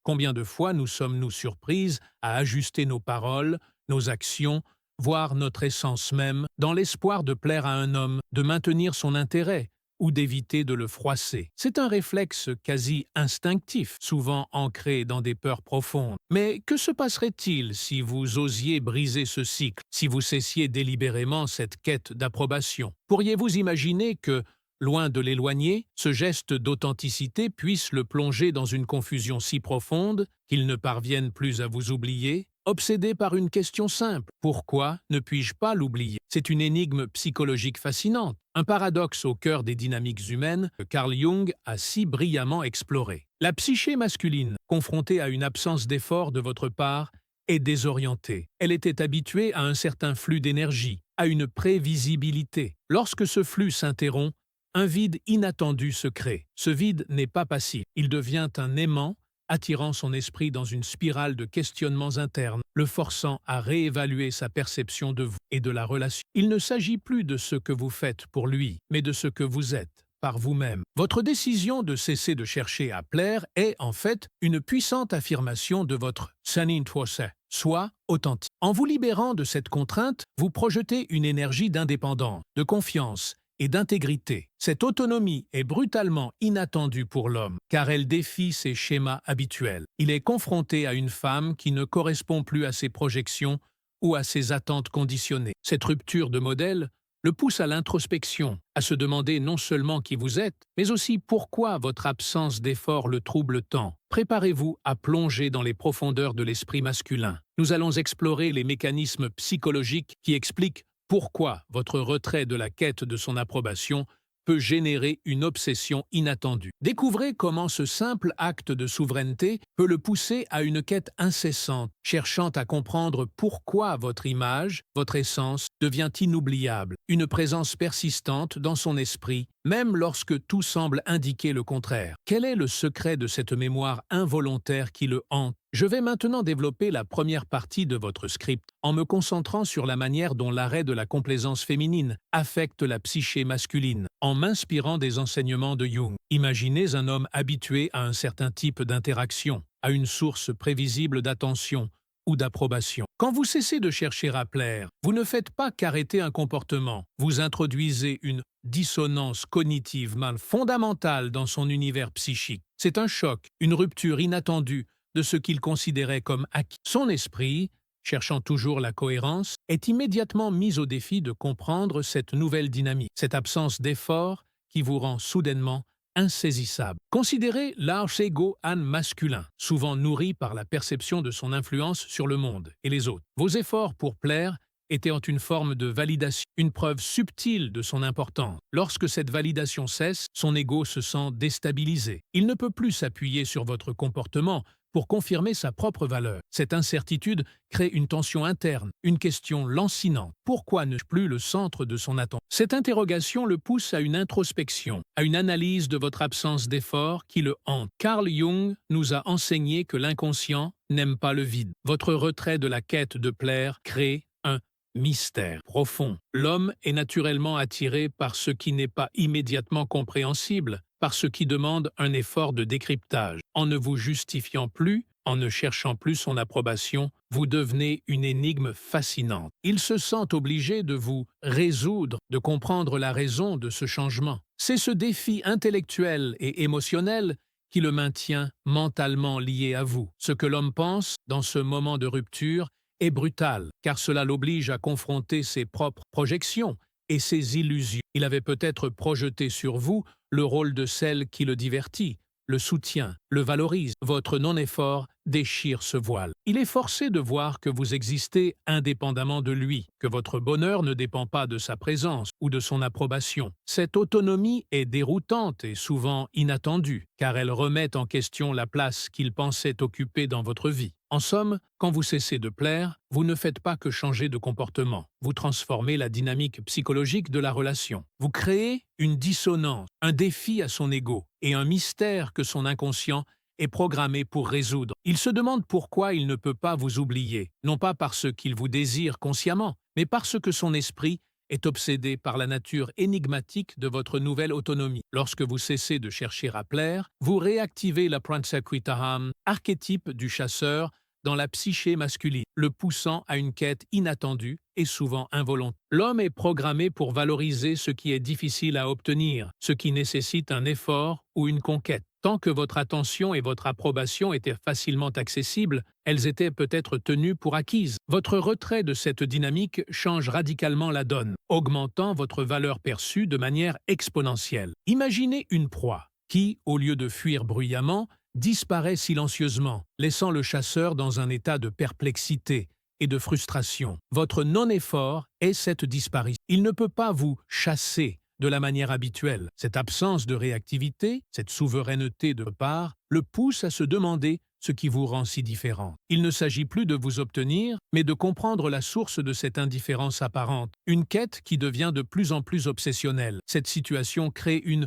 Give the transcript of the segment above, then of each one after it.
Combien de fois nous sommes-nous surprises à ajuster nos paroles, nos actions, voire notre essence même, dans l'espoir de plaire à un homme, de maintenir son intérêt ou d'éviter de le froisser. C'est un réflexe quasi instinctif, souvent ancré dans des peurs profondes. Mais que se passerait-il si vous osiez briser ce cycle, si vous cessiez délibérément cette quête d'approbation? Pourriez-vous imaginer que, loin de l'éloigner, ce geste d'authenticité puisse le plonger dans une confusion si profonde qu'il ne parvienne plus à vous oublier? Obsédé par une question simple, pourquoi ne puis-je pas l'oublier? C'est une énigme psychologique fascinante, un paradoxe au cœur des dynamiques humaines que Carl Jung a si brillamment exploré. La psyché masculine, confrontée à une absence d'effort de votre part, est désorientée. Elle était habituée à un certain flux d'énergie, à une prévisibilité. Lorsque ce flux s'interrompt, un vide inattendu se crée. Ce vide n'est pas passif, il devient un aimant, attirant son esprit dans une spirale de questionnements internes, le forçant à réévaluer sa perception de vous et de la relation. Il ne s'agit plus de ce que vous faites pour lui, mais de ce que vous êtes par vous-même. Votre décision de cesser de chercher à plaire est, en fait, une puissante affirmation de votre sanintuose, soit authentique. En vous libérant de cette contrainte, vous projetez une énergie d'indépendance, de confiance et d'intégrité. Cette autonomie est brutalement inattendue pour l'homme, car elle défie ses schémas habituels. Il est confronté à une femme qui ne correspond plus à ses projections ou à ses attentes conditionnées. Cette rupture de modèle le pousse à l'introspection, à se demander non seulement qui vous êtes, mais aussi pourquoi votre absence d'effort le trouble tant. Préparez-vous à plonger dans les profondeurs de l'esprit masculin. Nous allons explorer les mécanismes psychologiques qui expliquent pourquoi votre retrait de la quête de son approbation peut générer une obsession inattendue. Découvrez comment ce simple acte de souveraineté peut le pousser à une quête incessante, cherchant à comprendre pourquoi votre image, votre essence, devient inoubliable, une présence persistante dans son esprit, même lorsque tout semble indiquer le contraire. Quel est le secret de cette mémoire involontaire qui le hante? Je vais maintenant développer la première partie de votre script en me concentrant sur la manière dont l'arrêt de la complaisance féminine affecte la psyché masculine, en m'inspirant des enseignements de Jung. Imaginez un homme habitué à un certain type d'interaction, à une source prévisible d'attention ou d'approbation. Quand vous cessez de chercher à plaire, vous ne faites pas qu'arrêter un comportement, vous introduisez une dissonance cognitive fondamentale dans son univers psychique. C'est un choc, une rupture inattendue de ce qu'il considérait comme acquis. Son esprit, cherchant toujours la cohérence, est immédiatement mis au défi de comprendre cette nouvelle dynamique, cette absence d'effort qui vous rend soudainement insaisissable. Considérez l'arche-ego âne masculin, souvent nourri par la perception de son influence sur le monde et les autres. Vos efforts pour plaire étaient en une forme de validation, une preuve subtile de son importance. Lorsque cette validation cesse, son ego se sent déstabilisé. Il ne peut plus s'appuyer sur votre comportement pour confirmer sa propre valeur. Cette incertitude crée une tension interne, une question lancinante. Pourquoi ne plus le centre de son attention? Cette interrogation le pousse à une introspection, à une analyse de votre absence d'effort qui le hante. Carl Jung nous a enseigné que l'inconscient n'aime pas le vide. Votre retrait de la quête de plaire crée un mystère profond. L'homme est naturellement attiré par ce qui n'est pas immédiatement compréhensible, par ce qui demande un effort de décryptage. En ne vous justifiant plus, en ne cherchant plus son approbation, vous devenez une énigme fascinante. Il se sent obligé de vous résoudre, de comprendre la raison de ce changement. C'est ce défi intellectuel et émotionnel qui le maintient mentalement lié à vous. Ce que l'homme pense, dans ce moment de rupture, est brutal, car cela l'oblige à confronter ses propres projections et ses illusions. Il avait peut-être projeté sur vous le rôle de celle qui le divertit, le soutient, le valorise. Votre non-effort déchire ce voile. Il est forcé de voir que vous existez indépendamment de lui, que votre bonheur ne dépend pas de sa présence ou de son approbation. Cette autonomie est déroutante et souvent inattendue, car elle remet en question la place qu'il pensait occuper dans votre vie. En somme, quand vous cessez de plaire, vous ne faites pas que changer de comportement. Vous transformez la dynamique psychologique de la relation. Vous créez une dissonance, un défi à son ego et un mystère que son inconscient est programmé pour résoudre. Il se demande pourquoi il ne peut pas vous oublier, non pas parce qu'il vous désire consciemment, mais parce que son esprit est obsédé par la nature énigmatique de votre nouvelle autonomie. Lorsque vous cessez de chercher à plaire, vous réactivez la Pransakwitaham, archétype du chasseur, dans la psyché masculine, le poussant à une quête inattendue et souvent involontaire. L'homme est programmé pour valoriser ce qui est difficile à obtenir, ce qui nécessite un effort ou une conquête. Tant que votre attention et votre approbation étaient facilement accessibles, elles étaient peut-être tenues pour acquises. Votre retrait de cette dynamique change radicalement la donne, augmentant votre valeur perçue de manière exponentielle. Imaginez une proie qui, au lieu de fuir bruyamment, disparaît silencieusement, laissant le chasseur dans un état de perplexité et de frustration. Votre non-effort est cette disparition. Il ne peut pas vous chasser de la manière habituelle. Cette absence de réactivité, cette souveraineté de part, le pousse à se demander ce qui vous rend si différent. Il ne s'agit plus de vous obtenir, mais de comprendre la source de cette indifférence apparente, une quête qui devient de plus en plus obsessionnelle. Cette situation crée une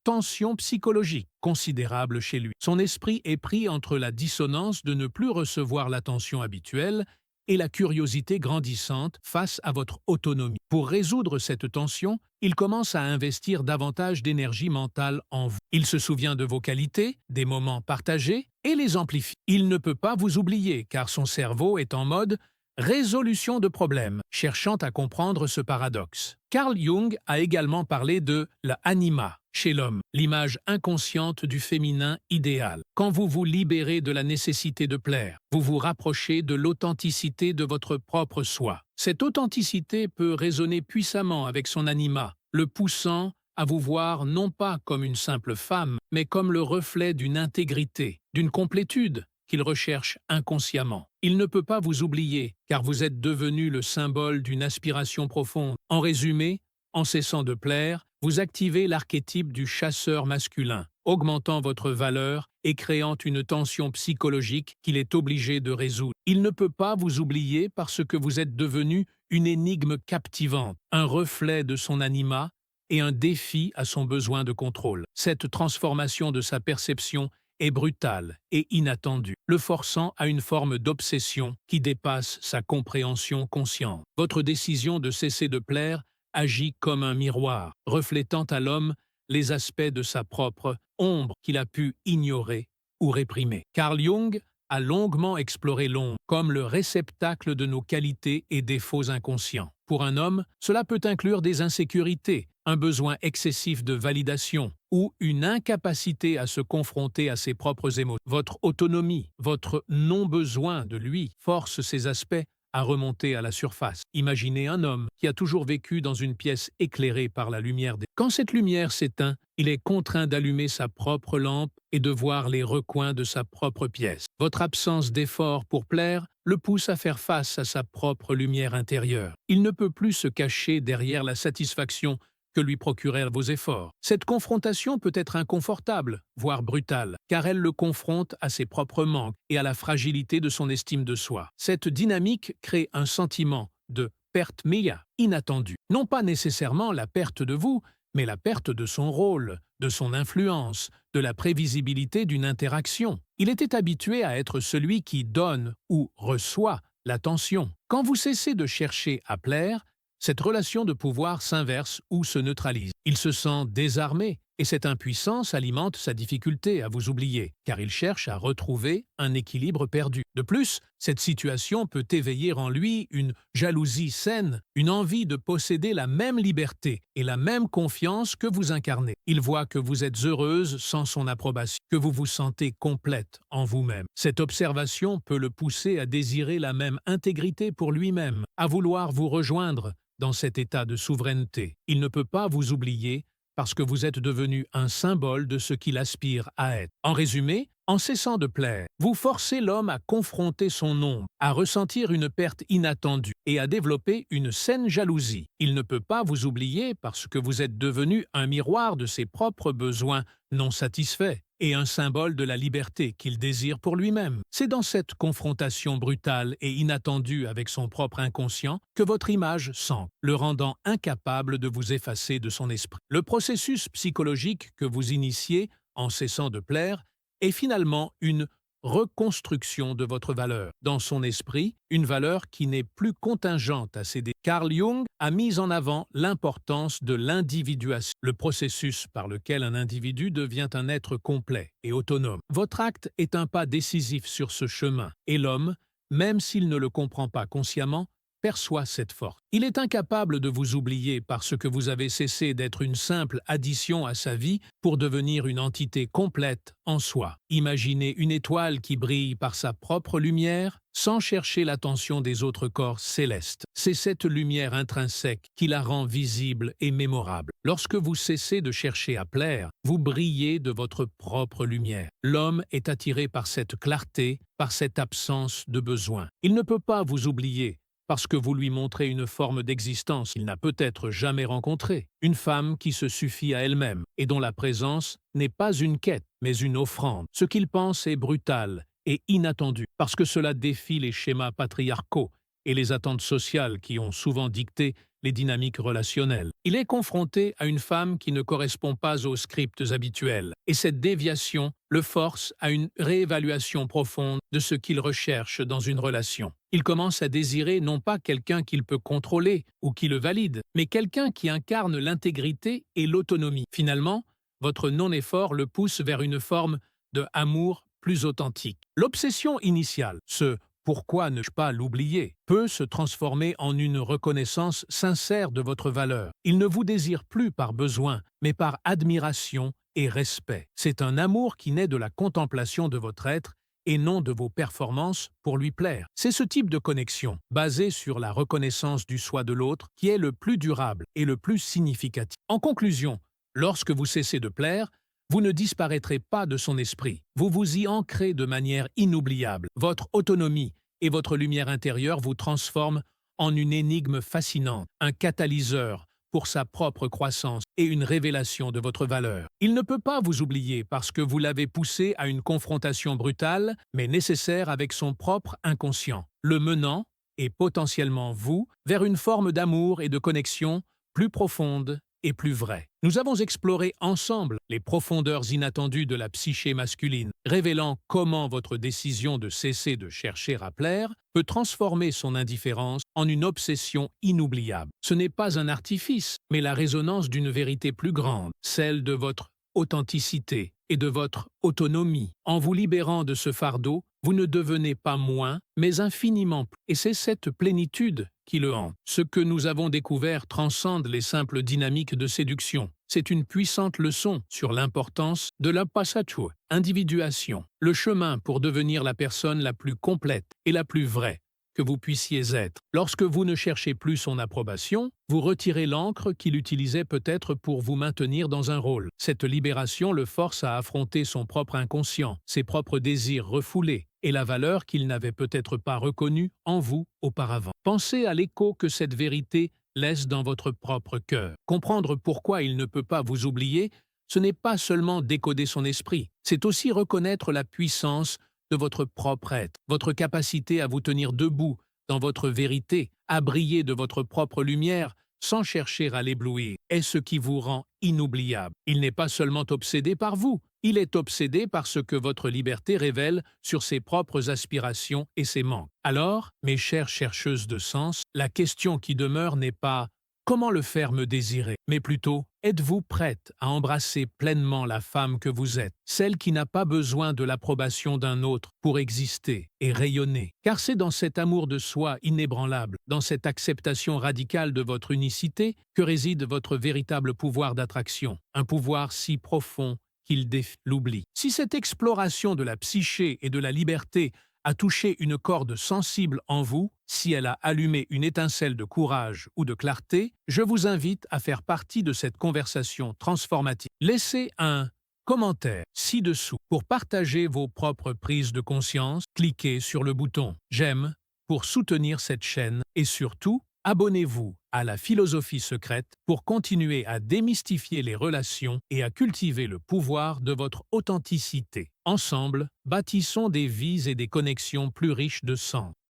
tension psychologique considérable chez lui. Son esprit est pris entre la dissonance de ne plus recevoir l'attention habituelle et la curiosité grandissante face à votre autonomie. Pour résoudre cette tension, il commence à investir davantage d'énergie mentale en vous. Il se souvient de vos qualités, des moments partagés, et les amplifie. Il ne peut pas vous oublier, car son cerveau est en mode résolution de problèmes, cherchant à comprendre ce paradoxe. Carl Jung a également parlé de la anima chez l'homme, l'image inconsciente du féminin idéal. Quand vous vous libérez de la nécessité de plaire, vous vous rapprochez de l'authenticité de votre propre soi. Cette authenticité peut résonner puissamment avec son anima, le poussant à vous voir non pas comme une simple femme, mais comme le reflet d'une intégrité, d'une complétude qu'il recherche inconsciemment. Il ne peut pas vous oublier, car vous êtes devenu le symbole d'une aspiration profonde. En résumé, en cessant de plaire, vous activez l'archétype du chasseur masculin, augmentant votre valeur et créant une tension psychologique qu'il est obligé de résoudre. Il ne peut pas vous oublier parce que vous êtes devenu une énigme captivante, un reflet de son anima et un défi à son besoin de contrôle. Cette transformation de sa perception est brutale et inattendue, le forçant à une forme d'obsession qui dépasse sa compréhension consciente. Votre décision de cesser de plaire agit comme un miroir, reflétant à l'homme les aspects de sa propre ombre qu'il a pu ignorer ou réprimer. Carl Jung a longuement exploré l'ombre comme le réceptacle de nos qualités et défauts inconscients. Pour un homme, cela peut inclure des insécurités, un besoin excessif de validation ou une incapacité à se confronter à ses propres émotions. Votre autonomie, votre non-besoin de lui force ces aspects à remonter à la surface. Imaginez un homme qui a toujours vécu dans une pièce éclairée par la lumière des... Quand cette lumière s'éteint, il est contraint d'allumer sa propre lampe et de voir les recoins de sa propre pièce. Votre absence d'effort pour plaire le pousse à faire face à sa propre lumière intérieure. Il ne peut plus se cacher derrière la satisfaction que lui procurèrent vos efforts. Cette confrontation peut être inconfortable, voire brutale, car elle le confronte à ses propres manques et à la fragilité de son estime de soi. Cette dynamique crée un sentiment de perte mea inattendue. Non pas nécessairement la perte de vous, mais la perte de son rôle, de son influence, de la prévisibilité d'une interaction. Il était habitué à être celui qui donne ou reçoit l'attention. Quand vous cessez de chercher à plaire, cette relation de pouvoir s'inverse ou se neutralise. Il se sent désarmé et cette impuissance alimente sa difficulté à vous oublier, car il cherche à retrouver un équilibre perdu. De plus, cette situation peut éveiller en lui une jalousie saine, une envie de posséder la même liberté et la même confiance que vous incarnez. Il voit que vous êtes heureuse sans son approbation, que vous vous sentez complète en vous-même. Cette observation peut le pousser à désirer la même intégrité pour lui-même, à vouloir vous rejoindre dans cet état de souveraineté. Il ne peut pas vous oublier parce que vous êtes devenu un symbole de ce qu'il aspire à être. En résumé, en cessant de plaire, vous forcez l'homme à confronter son ombre, à ressentir une perte inattendue et à développer une saine jalousie. Il ne peut pas vous oublier parce que vous êtes devenu un miroir de ses propres besoins non satisfaits et un symbole de la liberté qu'il désire pour lui-même. C'est dans cette confrontation brutale et inattendue avec son propre inconscient que votre image s'ancre, le rendant incapable de vous effacer de son esprit. Le processus psychologique que vous initiez en cessant de plaire est finalement une reconstruction de votre valeur. Dans son esprit, une valeur qui n'est plus contingente à céder. Carl Jung a mis en avant l'importance de l'individuation, le processus par lequel un individu devient un être complet et autonome. Votre acte est un pas décisif sur ce chemin, et l'homme, même s'il ne le comprend pas consciemment, perçoit cette force. Il est incapable de vous oublier parce que vous avez cessé d'être une simple addition à sa vie pour devenir une entité complète en soi. Imaginez une étoile qui brille par sa propre lumière sans chercher l'attention des autres corps célestes. C'est cette lumière intrinsèque qui la rend visible et mémorable. Lorsque vous cessez de chercher à plaire, vous brillez de votre propre lumière. L'homme est attiré par cette clarté, par cette absence de besoin. Il ne peut pas vous oublier parce que vous lui montrez une forme d'existence qu'il n'a peut-être jamais rencontrée, une femme qui se suffit à elle-même et dont la présence n'est pas une quête, mais une offrande. Ce qu'il pense est brutal et inattendu, parce que cela défie les schémas patriarcaux et les attentes sociales qui ont souvent dicté les dynamiques relationnelles. Il est confronté à une femme qui ne correspond pas aux scripts habituels, et cette déviation le force à une réévaluation profonde de ce qu'il recherche dans une relation. Il commence à désirer non pas quelqu'un qu'il peut contrôler ou qui le valide, mais quelqu'un qui incarne l'intégrité et l'autonomie. Finalement, votre non-effort le pousse vers une forme de amour plus authentique. L'obsession initiale, ce pourquoi ne pas l'oublier, peut se transformer en une reconnaissance sincère de votre valeur. Il ne vous désire plus par besoin, mais par admiration et respect. C'est un amour qui naît de la contemplation de votre être et non de vos performances pour lui plaire. C'est ce type de connexion, basée sur la reconnaissance du soi de l'autre, qui est le plus durable et le plus significatif. En conclusion, lorsque vous cessez de plaire, vous ne disparaîtrez pas de son esprit. Vous vous y ancrez de manière inoubliable. Votre autonomie et votre lumière intérieure vous transforment en une énigme fascinante, un catalyseur pour sa propre croissance et une révélation de votre valeur. Il ne peut pas vous oublier parce que vous l'avez poussé à une confrontation brutale, mais nécessaire avec son propre inconscient, le menant, et potentiellement vous, vers une forme d'amour et de connexion plus profonde et plus vraie. Nous avons exploré ensemble les profondeurs inattendues de la psyché masculine, révélant comment votre décision de cesser de chercher à plaire peut transformer son indifférence en une obsession inoubliable. Ce n'est pas un artifice, mais la résonance d'une vérité plus grande, celle de votre authenticité et de votre autonomie. En vous libérant de ce fardeau, vous ne devenez pas moins, mais infiniment plus. Et c'est cette plénitude qui le hante. Ce que nous avons découvert transcende les simples dynamiques de séduction. C'est une puissante leçon sur l'importance de la passaggio, individuation, le chemin pour devenir la personne la plus complète et la plus vraie que vous puissiez être. Lorsque vous ne cherchez plus son approbation, vous retirez l'encre qu'il utilisait peut-être pour vous maintenir dans un rôle. Cette libération le force à affronter son propre inconscient, ses propres désirs refoulés et la valeur qu'il n'avait peut-être pas reconnue en vous auparavant. Pensez à l'écho que cette vérité laisse dans votre propre cœur. Comprendre pourquoi il ne peut pas vous oublier, ce n'est pas seulement décoder son esprit, c'est aussi reconnaître la puissance de votre propre être, votre capacité à vous tenir debout dans votre vérité, à briller de votre propre lumière sans chercher à l'éblouir, est ce qui vous rend inoubliable. Il n'est pas seulement obsédé par vous, il est obsédé par ce que votre liberté révèle sur ses propres aspirations et ses manques. Alors, mes chères chercheuses de sens, la question qui demeure n'est pas « comment le faire me désirer ?», mais plutôt « êtes-vous prête à embrasser pleinement la femme que vous êtes, celle qui n'a pas besoin de l'approbation d'un autre pour exister et rayonner ?» Car c'est dans cet amour de soi inébranlable, dans cette acceptation radicale de votre unicité, que réside votre véritable pouvoir d'attraction, un pouvoir si profond qu'il défie l'oubli. Si cette exploration de la psyché et de la liberté a touché une corde sensible en vous, si elle a allumé une étincelle de courage ou de clarté, je vous invite à faire partie de cette conversation transformative. Laissez un commentaire ci-dessous pour partager vos propres prises de conscience. Cliquez sur le bouton « J'aime » pour soutenir cette chaîne et surtout, abonnez-vous à la philosophie secrète pour continuer à démystifier les relations et à cultiver le pouvoir de votre authenticité. Ensemble, bâtissons des vies et des connexions plus riches de sens.